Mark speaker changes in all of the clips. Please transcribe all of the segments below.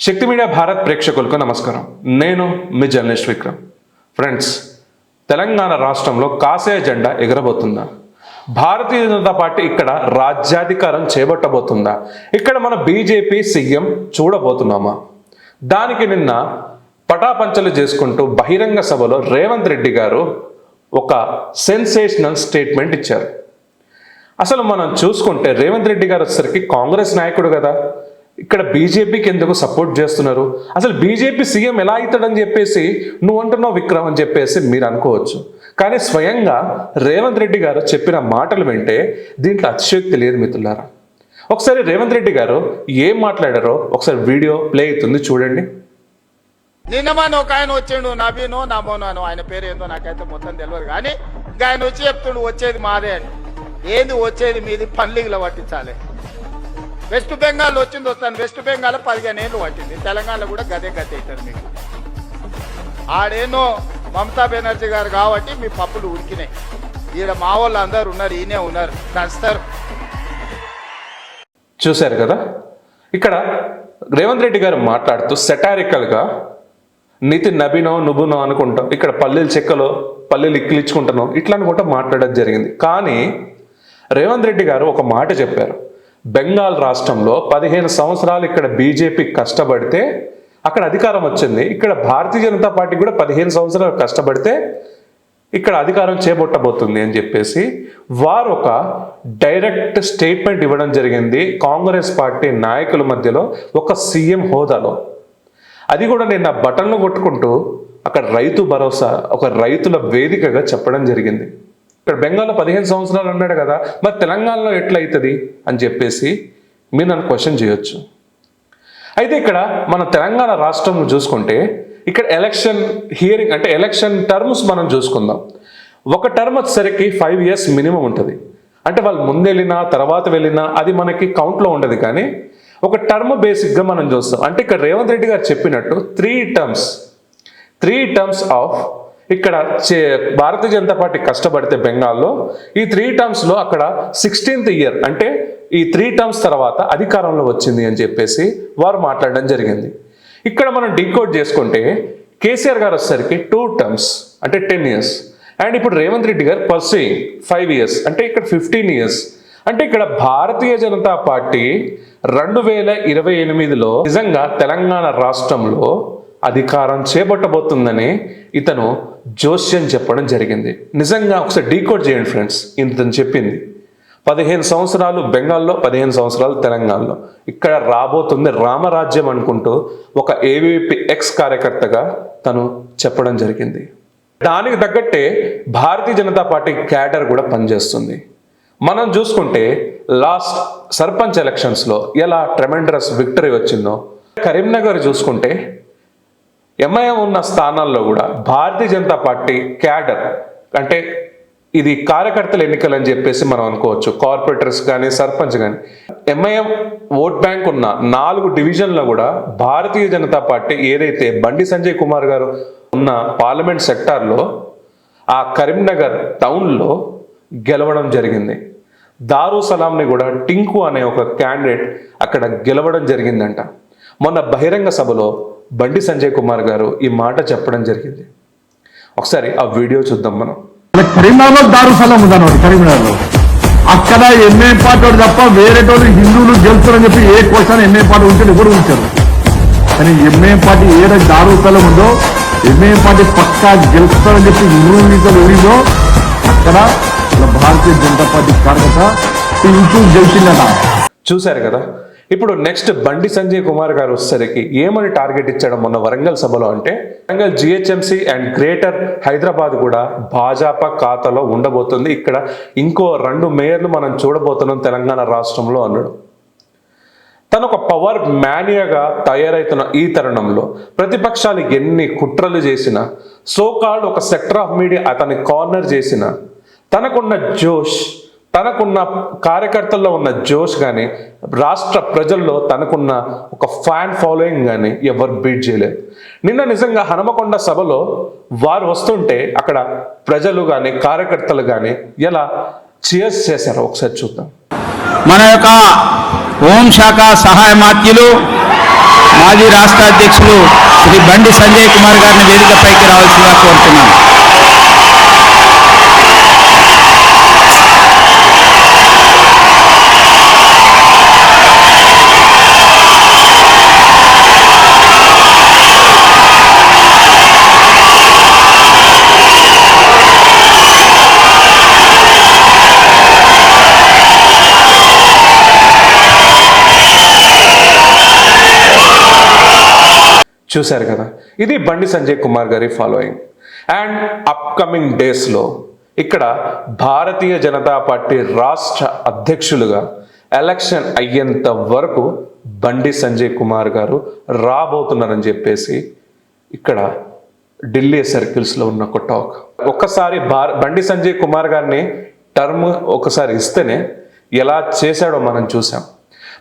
Speaker 1: శక్తి media Bharat ప్రేక్షకులకు నమస్కారం. నేను మీ జర్నలిస్ట్ విక్రమ్. ఫ్రెండ్స్, తెలంగాణ రాష్ట్రంలో కాషాయ జెండా ఎగరబోతుందా? భారతీయ జనతా పార్టీ ఇక్కడ రాజ్యాధికారం చేపట్టబోతుందా? ఇక్కడ మన బీజేపీ సీఎం చూడబోతున్నామా? దానికి నిన్న పటాపంచలు చేసుకుంటూ బహిరంగ సభలో రేవంత్ రెడ్డి గారు ఒక సెన్సేషనల్ స్టేట్మెంట్ ఇచ్చారు. అసలు మనం చూసుకుంటే రేవంత్ రెడ్డి గారు వచ్చేసరికి కాంగ్రెస్ నాయకుడు కదా, ఇక్కడ బీజేపీకి ఎందుకు సపోర్ట్ చేస్తున్నారు? అసలు బీజేపీ సీఎం ఎలా అవుతాడని చెప్పేసి నువ్వు అంటున్నావు విక్రమ్ అని చెప్పేసి మీరు అనుకోవచ్చు. కానీ స్వయంగా రేవంత్ రెడ్డి గారు చెప్పిన మాటలు వింటే దీంట్లో అతిశయోక్తి లేదు మిత్రులారా. ఒకసారి రేవంత్ రెడ్డి గారు ఏం మాట్లాడారో ఒకసారి వీడియో ప్లే అవుతుంది, చూడండి.
Speaker 2: నిన్నమాను ఒక ఆయన వచ్చిండు, నవీనో నమోనాను, ఆయన పేరు ఏందో నాకైతే మొత్తం తెలియదు. కానీ ఇంకా ఆయన వచ్చి చెప్తుండు వచ్చేది మాదే అని. ఏంది వచ్చేది మీది? పన్లీగులో పట్టించాలి. వెస్ట్ బెంగాల్ వచ్చింది వస్తాను, వెస్ట్ బెంగాల్ 15 ఏళ్ళు పట్టింది. తెలంగాణలో కూడా గదే గదే అవుతుంది మీకు. ఆడేనో మమతా బెనర్జీ గారు కాబట్టి మీ పప్పులు ఉడికినాయి. ఈడ మా వాళ్ళు అందరు ఉన్నారు, ఈయనే ఉన్నారు, దంచుతారు.
Speaker 1: చూశారు కదా, ఇక్కడ రేవంత్ రెడ్డి గారు మాట్లాడుతూ సెటారికల్గా నితిన్ నబీనో నువ్వునో అనుకుంటాం, ఇక్కడ పల్లెలు చెక్కలో పల్లెలు ఇక్కిలించుకుంటానో ఇట్లా అనుకుంటా మాట్లాడడం జరిగింది. కానీ రేవంత్ రెడ్డి గారు ఒక మాట చెప్పారు. బెంగాల్ రాష్ట్రంలో 15 సంవత్సరాలు ఇక్కడ బీజేపీ కష్టపడితే అక్కడ అధికారం వచ్చింది. ఇక్కడ భారతీయ జనతా పార్టీ కూడా 15 సంవత్సరాలు కష్టపడితే ఇక్కడ అధికారం చేపట్టబోతుంది అని చెప్పేసి వారు ఒక డైరెక్ట్ స్టేట్మెంట్ ఇవ్వడం జరిగింది కాంగ్రెస్ పార్టీ నాయకుల మధ్యలో ఒక సీఎం హోదాలో. అది కూడా నిన్న బటన్లు కొట్టుకుంటూ అక్కడ రైతు భరోసా ఒక రైతుల వేదికగా చెప్పడం జరిగింది. ఇక్కడ బెంగాల్లో 15 సంవత్సరాలు అన్నాడు కదా, మరి తెలంగాణలో ఎట్లయితుంది అని చెప్పేసి మీరు నన్ను క్వశ్చన్ చేయొచ్చు. అయితే ఇక్కడ మన తెలంగాణ రాష్ట్రం చూసుకుంటే ఇక్కడ ఎలక్షన్ హియరింగ్ అంటే ఎలక్షన్ టర్మ్స్ మనం చూసుకుందాం. ఒక టర్మ్ వచ్చేసరికి 5 years మినిమం ఉంటుంది. అంటే వాళ్ళు ముందెళ్ళినా తర్వాత వెళ్ళినా అది మనకి కౌంట్లో ఉండదు. కానీ ఒక టర్మ్ బేసిక్గా మనం చూస్తాం. అంటే ఇక్కడ రేవంత్ రెడ్డి గారు చెప్పినట్టు 3 టర్మ్స్ ఆఫ్ ఇక్కడ భారతీయ జనతా పార్టీ కష్టపడితే బెంగాల్లో ఈ 3 టర్మ్స్లో అక్కడ 16th year అంటే ఈ 3 టర్మ్స్ తర్వాత అధికారంలో వచ్చింది అని చెప్పేసి వారు మాట్లాడడం జరిగింది. ఇక్కడ మనం డీకోడ్ చేసుకుంటే కేసీఆర్ గారు వచ్చేసరికి 2 టర్మ్స్ అంటే 10 years, అండ్ ఇప్పుడు రేవంత్ రెడ్డి గారు పర్సూయింగ్ 5 years అంటే ఇక్కడ 15 years. అంటే ఇక్కడ భారతీయ జనతా పార్టీ 2028లో నిజంగా తెలంగాణ రాష్ట్రంలో అధికారం చేపట్టబోతుందని ఇతను జోస్యం చెప్పడం జరిగింది. నిజంగా ఒకసారి డీకోడ్ చేయండి ఫ్రెండ్స్. ఇతను చెప్పింది 15 సంవత్సరాలు బెంగాల్లో, 15 సంవత్సరాలు తెలంగాణలో. ఇక్కడ రాబోతుంది రామరాజ్యం అనుకుంటూ ఒక ఏవీపీ ఎక్స్ కార్యకర్తగా తను చెప్పడం జరిగింది. దానికి తగ్గట్టే భారతీయ జనతా పార్టీ క్యాడర్ కూడా పనిచేస్తుంది. మనం చూసుకుంటే లాస్ట్ సర్పంచ్ ఎలక్షన్స్లో ఎలా ట్రెమెండరస్ విక్టరీ వచ్చిందో, కరీంనగర్ చూసుకుంటే ఎంఐఎం ఉన్న స్థానాల్లో కూడా భారతీయ జనతా పార్టీ క్యాడర్ అంటే ఇది కార్యకర్తల ఎన్నికలు అని చెప్పేసి మనం అనుకోవచ్చు. కార్పొరేటర్స్ కానీ సర్పంచ్ కానీ ఎంఐఎం ఓట్ బ్యాంక్ ఉన్న 4 డివిజన్లో కూడా భారతీయ జనతా పార్టీ ఏదైతే బండి సంజయ్ కుమార్ గారు ఉన్న పార్లమెంట్ సెక్టార్లో ఆ కరీంనగర్ టౌన్లో గెలవడం జరిగింది. దారుసలాంని కూడా టింకు అనే ఒక క్యాండిడేట్ అక్కడ గెలవడం జరిగిందంట. మొన్న బహిరంగ సభలో బండి సంజయ్ కుమార్ గారు ఈ మాట చెప్పడం జరిగింది. ఒకసారి ఆ వీడియో చూద్దాం మనం.
Speaker 3: కరీంనగర్లో దారుసలాం ఉందన్నమాట. కరీంనగర్లో అక్కడ ఎంఏ పార్టీ తప్ప వేరే వాళ్ళు హిందువులు గెలుస్తారని చెప్పి ఏ క్వశ్చన్ ఎంఏ పార్టీ ఉంటే ఎవరు ఉంచారు. కానీ ఎంఏ పార్టీ ఏదైతే దారుసలం ఉందో ఎంఏ పార్టీ పక్కా గెలుస్తారని చెప్పి హిందువులు వెళ్ళిందో అక్కడ భారతీయ జనతా పార్టీ కార్యకర్త ఇంటూ గెలిచిందట.
Speaker 1: చూశారు కదా. ఇప్పుడు నెక్స్ట్ బండి సంజయ్ కుమార్ గారు వచ్చేసరికి ఏమని టార్గెట్ ఇచ్చాడు మొన్న వరంగల్ సభలో అంటే Warangal GHMC and greater Hyderabad కూడా భాజపా ఖాతాలో ఉండబోతుంది. ఇక్కడ ఇంకో 2 మేయర్లు మనం చూడబోతున్నాం తెలంగాణ రాష్ట్రంలో అన్నాడు. తను ఒక పవర్ మేనియాగా తయారైతున్న ఈ తరుణంలో ప్రతిపక్షాలు ఎన్ని కుట్రలు చేసినా, సోకాల్డ్ ఒక సెక్టర్ ఆఫ్ మీడియా అతన్ని కార్నర్ చేసిన, తనకున్న జోష్, తనకున్న కార్యకర్తల్లో ఉన్న జోష్ కానీ రాష్ట్ర ప్రజల్లో తనకున్న ఒక ఫ్యాన్ ఫాలోయింగ్ కానీ ఎవరు బీట్ చేయలేదు. నిన్న నిజంగా హనుమకొండ సభలో వారు వస్తుంటే అక్కడ ప్రజలు కానీ కార్యకర్తలు కానీ ఎలా చీర్స్ చేశారో ఒకసారి చూద్దాం.
Speaker 4: మన యొక్క హోంశాఖ సహాయ మాత్యులు మాజీ రాష్ట్ర అధ్యక్షులు శ్రీ బండి సంజయ్ కుమార్ గారిని వేదికపైకి రావాల్సిందిగా కోరుతున్నాను.
Speaker 1: చూశారు కదా, ఇది బండి సంజయ్ కుమార్ గారి ఫాలోయింగ్. అండ్ అప్కమింగ్ డేస్లో ఇక్కడ భారతీయ జనతా పార్టీ రాష్ట్ర అధ్యక్షులుగా ఎలక్షన్ అయ్యేంత వరకు బండి సంజయ్ కుమార్ గారు రాబోతున్నారని చెప్పేసి ఇక్కడ ఢిల్లీ సర్కిల్స్లో ఉన్న ఒక టాక్. ఒక్కసారి బండి సంజయ్ కుమార్ గారిని టర్మ్ ఒకసారి ఇస్తేనే ఎలా చేశాడో మనం చూసాం.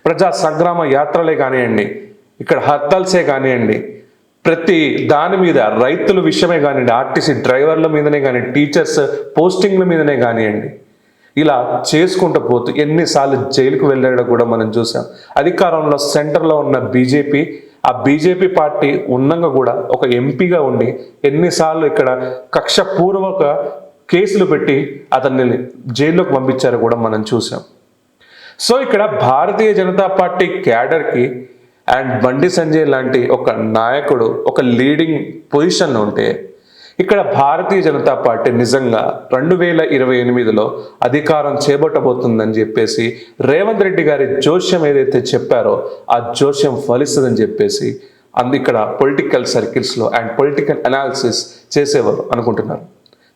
Speaker 1: ప్రజా సంగ్రామ యాత్రలే కానివ్వండి, ఇక్కడ హర్తాల్సే కానివ్వండి, ప్రతి దాని మీద రైతుల విషయమే కానివ్వండి, ఆర్టీసీ డ్రైవర్ల మీదనే కానీ, టీచర్స్ పోస్టింగ్ల మీదనే కానివ్వండి, ఇలా చేసుకుంటూ పోతూ ఎన్నిసార్లు జైలుకు వెళ్ళాడో కూడా మనం చూసాం. అధికారంలో సెంటర్లో ఉన్న బీజేపీ, ఆ బీజేపీ పార్టీ ఉన్నంగా కూడా ఒక ఎంపీగా ఉండి ఎన్నిసార్లు ఇక్కడ కక్షపూర్వక కేసులు పెట్టి అతన్ని జైల్లోకి పంపించారో కూడా మనం చూసాం. సో ఇక్కడ భారతీయ జనతా పార్టీ క్యాడర్కి అండ్ బండి సంజయ్ లాంటి ఒక నాయకుడు ఒక లీడింగ్ పొజిషన్లో ఉంటే ఇక్కడ భారతీయ జనతా పార్టీ నిజంగా 2028లో అధికారం చేపట్టబోతుందని చెప్పేసి రేవంత్ రెడ్డి గారి జోస్యం ఏదైతే చెప్పారో ఆ జోస్యం ఫలిస్తుందని చెప్పేసి ఇక్కడ పొలిటికల్ సర్కిల్స్లో అండ్ పొలిటికల్ అనాలిసిస్ చేసేవారు అనుకుంటున్నారు.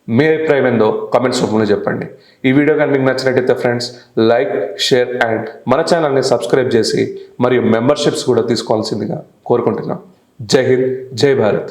Speaker 1: మీ అభిప్రాయం ఏందో కామెంట్స్ రూపంలో చెప్పండి. ఈ వీడియో కానీ మీకు నచ్చినట్టయితే ఫ్రెండ్స్ లైక్, షేర్ అండ్ మన ఛానల్ని సబ్స్క్రైబ్ చేసి మరియు మెంబర్షిప్స్ కూడా తీసుకోవాల్సిందిగా కోరుకుంటున్నాం. జై హింద్, జై భారత్.